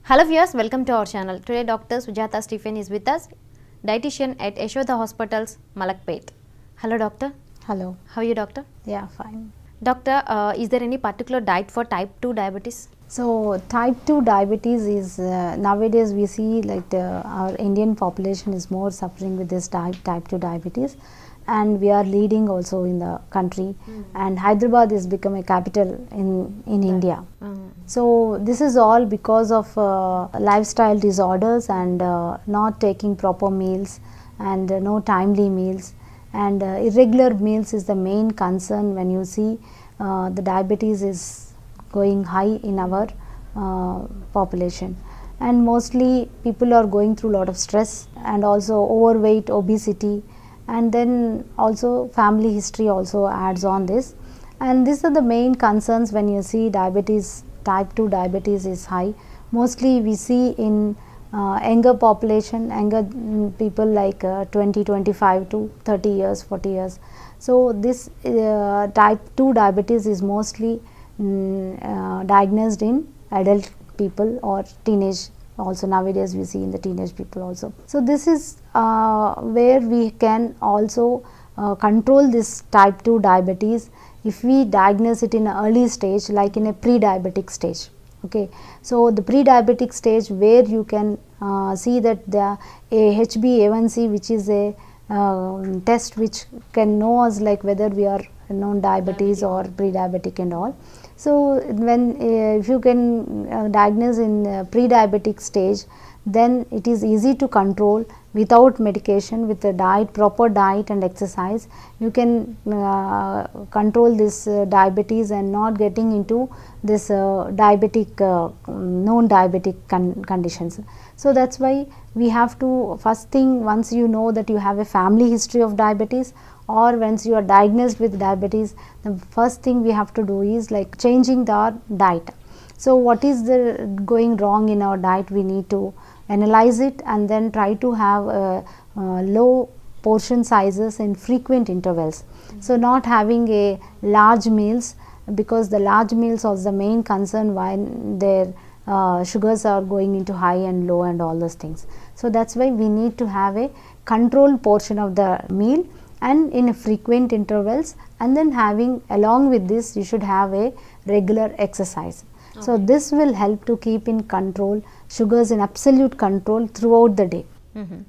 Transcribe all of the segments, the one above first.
Hello viewers, welcome to our channel. Today Dr. Sujata Stephen is with us, dietitian at Yashoda Hospitals, Malakpet. Hello doctor. Hello. How are you doctor? Yeah, fine. Doctor, is there any particular diet for type 2 diabetes? So type 2 diabetes is nowadays we see like our Indian population is more suffering with this type 2 diabetes, and we are leading also in the country, and Hyderabad is become a capital in India. So this is all because of lifestyle disorders and not taking proper meals and no timely meals, and irregular meals is the main concern when you see the diabetes is going high in our population. And mostly people are going through a lot of stress and also overweight, obesity, and then also family history also adds on this, and these are the main concerns when you see diabetes, type 2 diabetes is high. Mostly we see in younger population, younger people like 20, 25 to 30 years, 40 years. So this type 2 diabetes is mostly diagnosed in adult people or teenage, also nowadays we see in the teenage people also. So this is where we can also control this type 2 diabetes if we diagnose it in an early stage, like in a pre-diabetic stage. Okay, so the pre-diabetic stage where you can see that the HbA1c, which is a test which can know us like whether we are non-diabetes or pre-diabetic and all. So when if you can diagnose in pre-diabetic stage, then it is easy to control without medication, with a diet, proper diet and exercise. You can control this diabetes and not getting into this diabetic non-diabetic conditions. So that's why we have to, first thing, once you know that you have a family history of diabetes, or once you are diagnosed with diabetes, the first thing we have to do is like changing our diet. So what is the going wrong in our diet, we need to analyze it and then try to have low portion sizes in frequent intervals. So not having a large meals, because the large meals are the main concern when their sugars are going into high and low and all those things. So that's why we need to have a controlled portion of the meal and in frequent intervals, and then having, along with this, you should have a regular exercise. Okay. So this will help to keep in control sugars, in absolute control throughout the day.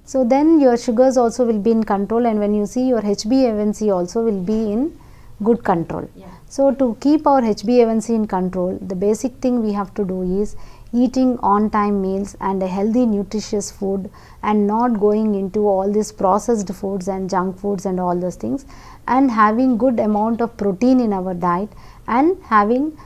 So then your sugars also will be in control, and when you see your HbA1c also will be in good control. So to keep our HbA1c in control, the basic thing we have to do is eating on time meals and a healthy nutritious food, and not going into all these processed foods and junk foods and all those things, and having good amount of protein in our diet, and having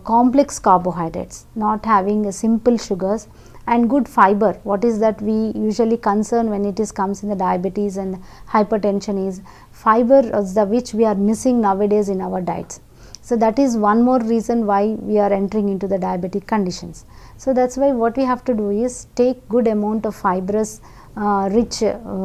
complex carbohydrates, not having a simple sugars, and good fiber. What is that we usually concern when it is comes in the diabetes and hypertension is fiber, which we are missing nowadays in our diets. So that is one more reason why we are entering into the diabetic conditions. So that's why what we have to do is take good amount of fibrous rich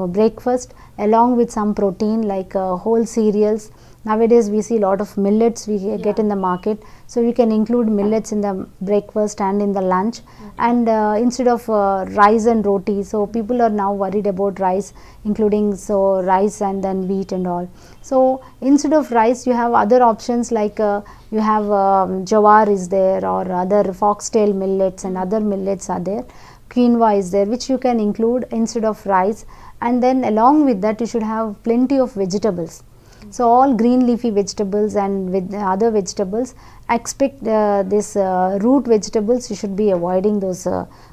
breakfast along with some protein like whole cereals. Nowadays we see a lot of millets we get in the market, so we can include millets in the breakfast and in the lunch, and instead of rice and roti. So people are now worried about rice, including so rice and then wheat and all. So instead of rice you have other options like you have jawar is there, or other foxtail millets and other millets are there, quinoa is there, which you can include instead of rice. And then along with that you should have plenty of vegetables. So all green leafy vegetables and with other vegetables, expect this root vegetables, you should be avoiding those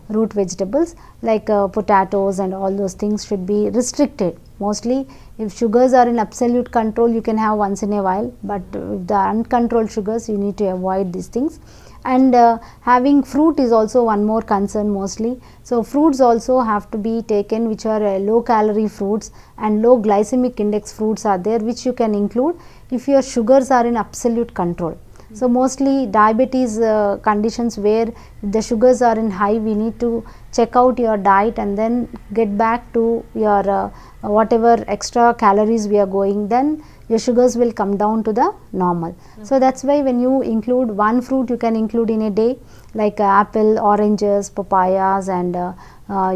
root vegetables like potatoes and all those things should be restricted. Mostly if sugars are in absolute control you can have once in a while, but if the uncontrolled sugars you need to avoid these things. And having fruit is also one more concern mostly. So fruits also have to be taken which are low calorie fruits, and low glycemic index fruits are there, which you can include if your sugars are in absolute control. So mostly diabetes conditions where the sugars are in high, we need to check out your diet and then get back to your whatever extra calories we are going, then your sugars will come down to the normal. So that's why when you include one fruit, you can include in a day, like apple, oranges, papayas, and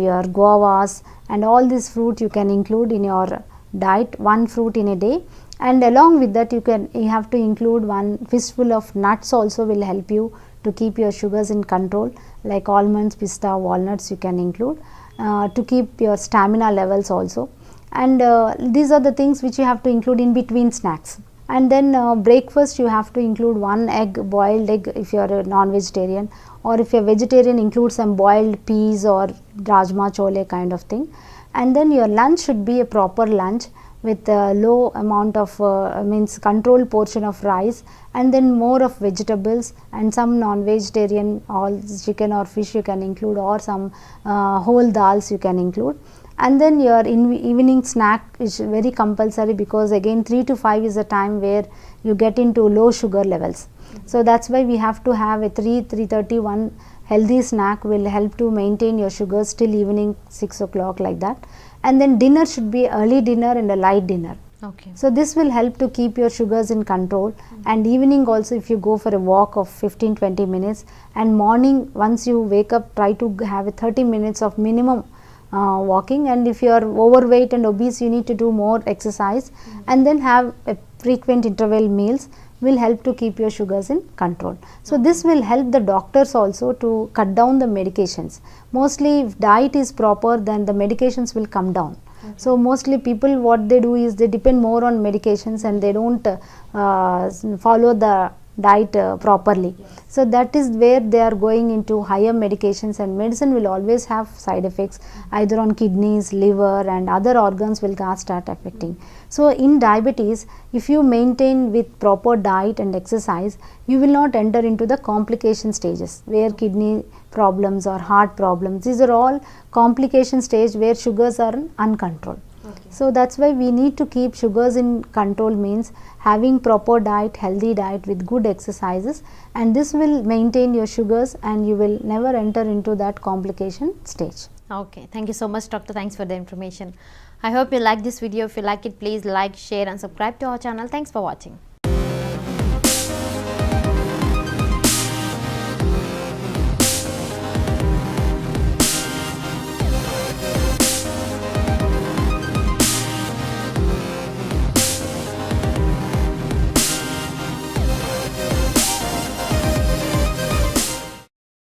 your guavas, and all these fruit you can include in your diet, one fruit in a day. And along with that, you have to include one fistful of nuts also, will help you to keep your sugars in control, like almonds, pista, walnuts you can include to keep your stamina levels also. And these are the things which you have to include in between snacks. And then breakfast, you have to include one egg, boiled egg if you are a non-vegetarian, or if you are vegetarian, include some boiled peas or rajma chole kind of thing. And then your lunch should be a proper lunch with a low amount of means controlled portion of rice, and then more of vegetables, and some non-vegetarian, all chicken or fish you can include, or some whole dals you can include. And then your evening snack is very compulsory, because again 3 to 5 is a time where you get into low sugar levels. So that's why we have to have a 3:31 healthy snack, will help to maintain your sugars till evening 6 o'clock, like that. And then dinner should be early dinner and a light dinner. Okay. So this will help to keep your sugars in control. And evening also, if you go for a walk of 15-20 minutes, and morning once you wake up, try to have a 30 minutes of minimum walking. And if you are overweight and obese, you need to do more exercise, and then have a frequent interval meals, will help to keep your sugars in control. So this will help the doctors also to cut down the medications. Mostly if diet is proper, then the medications will come down. So mostly people, what they do is they depend more on medications, and they don't follow the diet properly. So that is where they are going into higher medications, and medicine will always have side effects either on kidneys, liver, and other organs will start affecting. So in diabetes, if you maintain with proper diet and exercise, you will not enter into the complication stages where kidney problems or heart problems, these are all complication stage where sugars are uncontrolled. So that's why we need to keep sugars in control, means having proper diet, healthy diet with good exercises, and this will maintain your sugars, and you will never enter into that complication stage. Okay, thank you so much, doctor. Thanks for the information. I hope you like this video. If you like it, please like, share and subscribe to our channel. Thanks for watching.